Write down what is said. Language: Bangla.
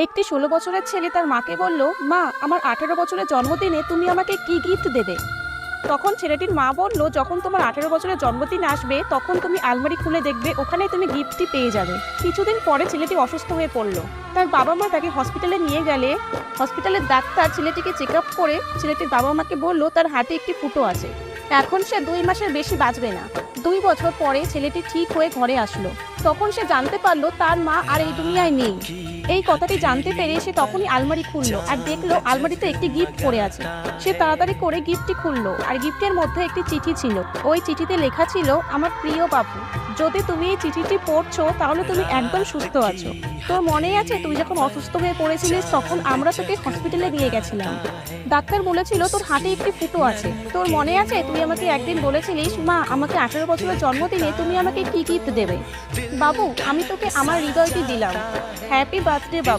একটি ১৬ বছরের ছেলে তার মাকে বলল, মা, আমার ১৮ বছরের জন্মদিনে তুমি আমাকে কি গিফট দেবে? তখন ছেলেটির মা বলল, যখন তোমার ১৮ বছরের জন্মদিন আসবে তখন তুমি আলমারি খুলে দেখবে, ওখানে তুমি গিফটটি পেয়ে যাবে। কিছুদিন পরে ছেলেটি অসুস্থ হয়ে পড়ল। তার বাবা মা তাকে হসপিটালে নিয়ে গেলে হসপিটালের ডাক্তার ছেলেটিকে চেক আপ করে ছেলেটির বাবা মাকে বলল তার হার্টে একটি ফুটো আছে, এখন সে ২ মাসের বেশি বাঁচবে না। ২ বছর পরে ছেলেটি ঠিক হয়ে ঘরে আসলো। তখন সে জানতে পারলো তার মা আর এই দুনিয়ায় নেই। এই কথাটি জানতে পেরে সে তখনই আলমারি খুললো আর দেখলো আলমারিতে একটি গিফট পড়ে আছে। সে তাড়াতাড়ি করে গিফটটি খুললো আর গিফটের মধ্যে একটি চিঠি ছিল। ওই চিঠিতে লেখা ছিল, আমার প্রিয় বাবু, যদি তুমি এই চিঠিটি পড়ছো তাহলে তুমি একদম সুস্থ আছো। তোর মনেই আছে তুই যখন অসুস্থ হয়ে পড়েছিলিস তখন আমরা তোকে হসপিটালে নিয়ে গেছিলাম। ডাক্তার বলেছিল তোর হাতে একটি ফুটো আছে। তোর মনে আছে তুই আমাকে একদিন বলেছিলিস, মা, আমাকে ১৮ বছরের জন্মদিনে তুমি আমাকে কি গিফট দেবে? বাবু, আমি তোকে আমার হৃদয়টি দিলাম। হ্যাপি বার্থডে বাবু।